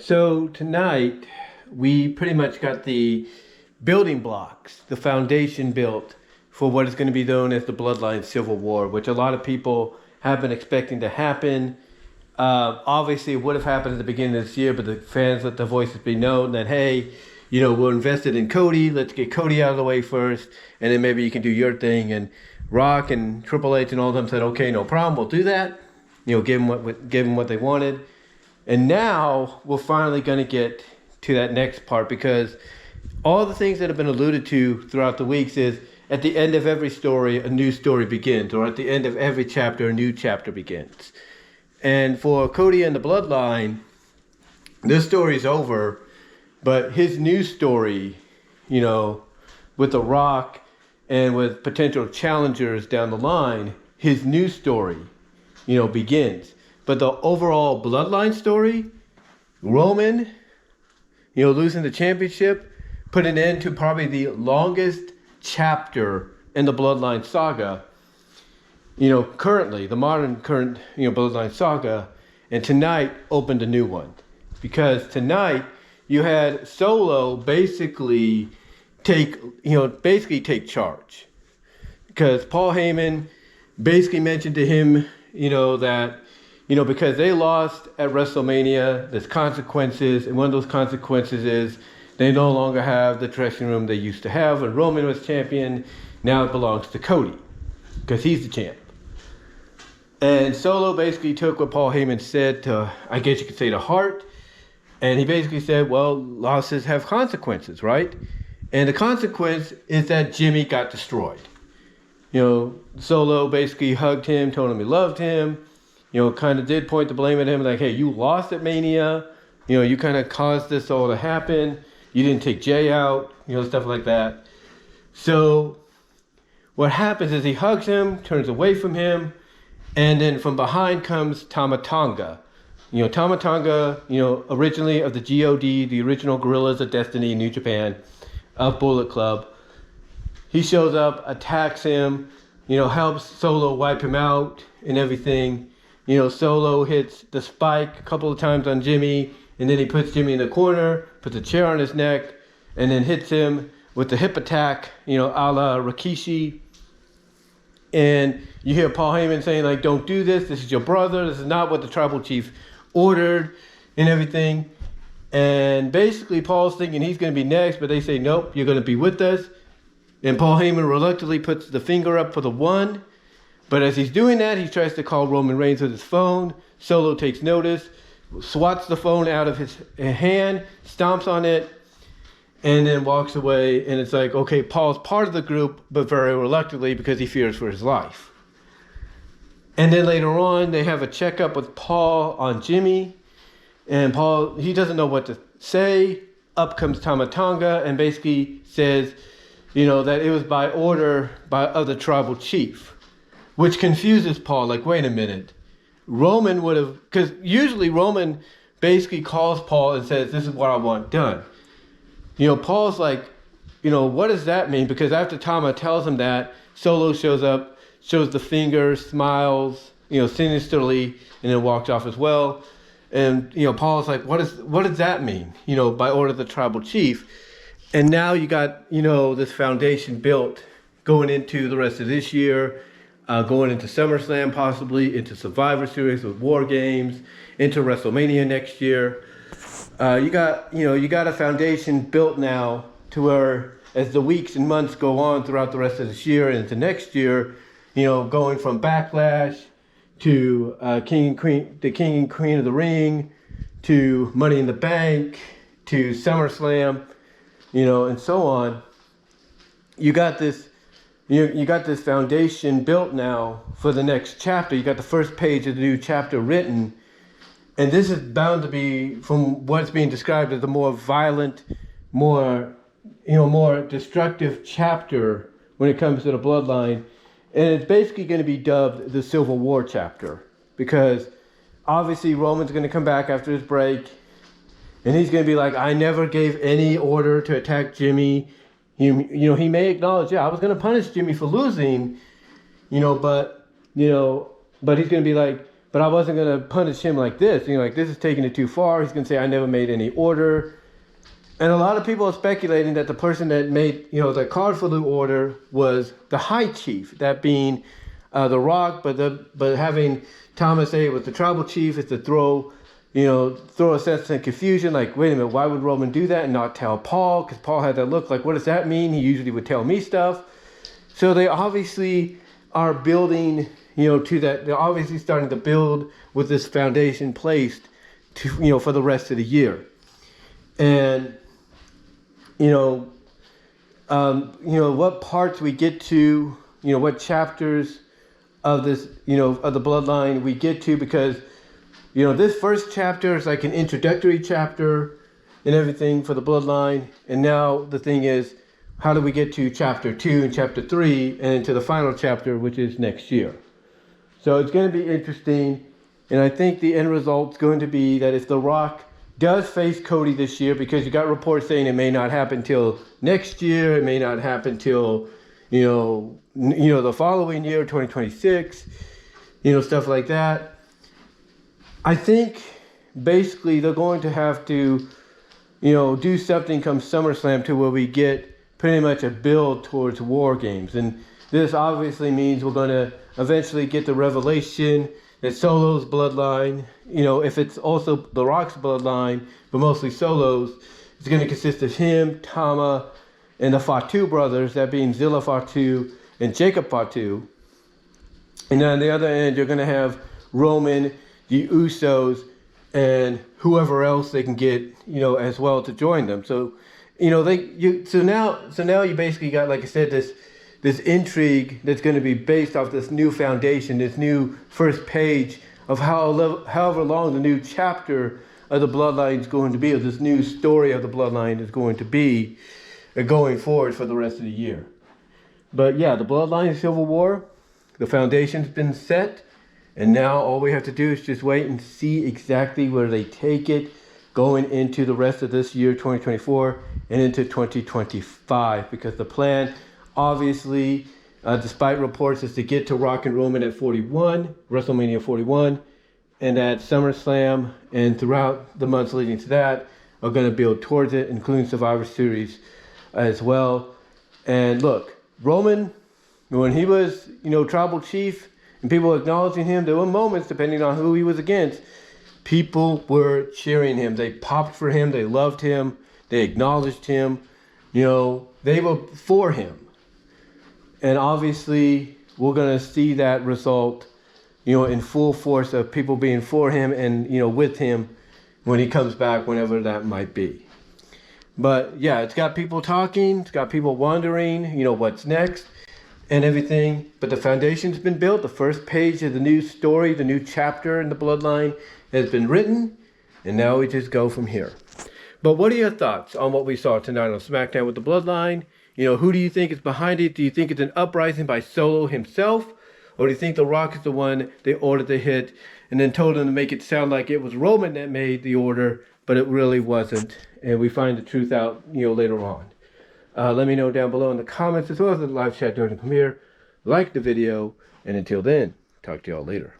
So tonight we pretty much got the building blocks, the foundation built for what is going to be known as the Bloodline Civil War, which a lot of people have been expecting to happen. Obviously, it would have happened at the beginning of this year, but the fans let the voices be known that, hey, we're invested in Cody. Let's get Cody out of the way first, and then maybe you can do your thing. And Rock and Triple H and all of them said, okay, no problem, we'll do that. Give them what they wanted. And now we're finally going to get to that next part, because all the things that have been alluded to throughout the weeks is at the end of every story, a new story begins, or at the end of every chapter, a new chapter begins. And for Cody and the Bloodline, this story's over, but his new story, with The Rock and with potential challengers down the line, his new story, begins. But the overall Bloodline story, Roman, losing the championship, put an end to probably the longest chapter in the Bloodline saga, currently, the current Bloodline saga, and tonight opened a new one. Because tonight you had Solo basically take charge. Because Paul Heyman basically mentioned to him, that because they lost at WrestleMania, there's consequences, and one of those consequences is they no longer have the dressing room they used to have. When Roman was champion, now it belongs to Cody, because he's the champ. And Solo basically took what Paul Heyman said to, I guess you could say, to heart, and he basically said, well, losses have consequences, right? And the consequence is that Jimmy got destroyed. Solo basically hugged him, told him he loved him, kind of did point the blame at him, like, hey, you lost at Mania, you kind of caused this all to happen, you didn't take Jay out, stuff like that. So what happens is he hugs him, turns away from him, and then from behind comes Tama Tonga. Tama Tonga, originally of the GOD, the original Guerrillas of Destiny in New Japan, of Bullet Club. He shows up, attacks him, helps Solo wipe him out and everything. Solo hits the spike a couple of times on Jimmy, and then he puts Jimmy in the corner, puts a chair on his neck, and then hits him with the hip attack, a la Rikishi. And you hear Paul Heyman saying, like, don't do this. This is your brother. This is not what the tribal chief ordered and everything. And basically Paul's thinking he's going to be next, but they say, nope, you're going to be with us. And Paul Heyman reluctantly puts the finger up for the 1. But as he's doing that, he tries to call Roman Reigns with his phone. Solo takes notice, swats the phone out of his hand, stomps on it, and then walks away. And it's like, okay, Paul's part of the group, but very reluctantly because he fears for his life. And then later on, they have a checkup with Paul on Jimmy. And Paul, he doesn't know what to say. Up comes Tama Tonga and basically says, that it was by order of the tribal chief. Which confuses Paul, like, wait a minute. Roman would have, because usually Roman basically calls Paul and says, this is what I want done. Paul's like, what does that mean? Because after Tama tells him that, Solo shows up, shows the finger, smiles, sinisterly, and then walks off as well. And, Paul's like, what does that mean? By order of the tribal chief. And now you got, this foundation built going into the rest of this year. Going into SummerSlam, possibly into Survivor Series with War Games, into WrestleMania next year. You got a foundation built now to where, as the weeks and months go on throughout the rest of this year and into next year, going from Backlash to the King and Queen of the Ring, to Money in the Bank, to SummerSlam, and so on. You got this foundation built now for the next chapter. You got the first page of the new chapter written. And this is bound to be, from what's being described as the more violent, more destructive chapter when it comes to the Bloodline. And it's basically going to be dubbed the Civil War chapter. Because obviously Roman's going to come back after his break. And he's going to be like, I never gave any order to attack Jimmy. He may acknowledge, I was going to punish Jimmy for losing, but he's going to be like, but I wasn't going to punish him like this. You know, like this is taking it too far. He's going to say, I never made any order. And a lot of people are speculating that the person that made, you know, the card for the order was the high chief, that being The Rock, but having Thomas say it was the tribal chief is to throw a sense of confusion. Like, wait a minute, why would Roman do that and not tell Paul? Because Paul had that look like, what does that mean? He usually would tell me stuff. So they obviously are building, to that. They're obviously starting to build with this foundation placed to, for the rest of the year. And, what parts we get to, what chapters of this, of the bloodline we get to, because, this first chapter is like an introductory chapter and everything for the bloodline. And now the thing is, how do we get to chapter 2 and chapter 3 and into the final chapter, which is next year? So it's going to be interesting. And I think the end result is going to be that if The Rock does face Cody this year, because you got reports saying it may not happen till next year, it may not happen till, the following year, 2026, stuff like that. I think basically they're going to have to, do something come SummerSlam to where we get pretty much a build towards War Games. And this obviously means we're going to eventually get the revelation that Solo's bloodline, if it's also The Rock's bloodline, but mostly Solo's, it's going to consist of him, Tama, and the Fatu brothers, that being Zilla Fatu and Jacob Fatu. And then on the other end, you're going to have Roman, the Usos, and whoever else they can get, as well to join them. So, so now you basically got, like I said, this intrigue that's going to be based off this new foundation, this new first page of however long the new chapter of the bloodline is going to be, or this new story of the bloodline is going to be going forward for the rest of the year. But yeah, the bloodline Civil War, the foundation's been set, and now all we have to do is just wait and see exactly where they take it going into the rest of this year, 2024, and into 2025, because the plan, obviously, despite reports, is to get to Rock and Roman at 41, WrestleMania 41, and at SummerSlam, and throughout the months leading to that, are going to build towards it, including Survivor Series as well. And look, Roman, when he was, tribal chief, and people acknowledging him, there were moments, depending on who he was against, people were cheering him. They popped for him. They loved him. They acknowledged him. They were for him. And obviously, we're going to see that result, in full force of people being for him and, with him when he comes back, whenever that might be. But yeah, it's got people talking. It's got people wondering, what's next and everything. But the foundation's been built. The first page of the new story, the new chapter in the bloodline has been written. And now we just go from here. But what are your thoughts on what we saw tonight on SmackDown with the bloodline? Who do you think is behind it? Do you think it's an uprising by Solo himself? Or do you think The Rock is the one they ordered to hit and then told him to make it sound like it was Roman that made the order, but it really wasn't? And we find the truth out, later on. Let me know down below in the comments, as well as in the live chat during the premiere. Like the video, and until then, talk to y'all later.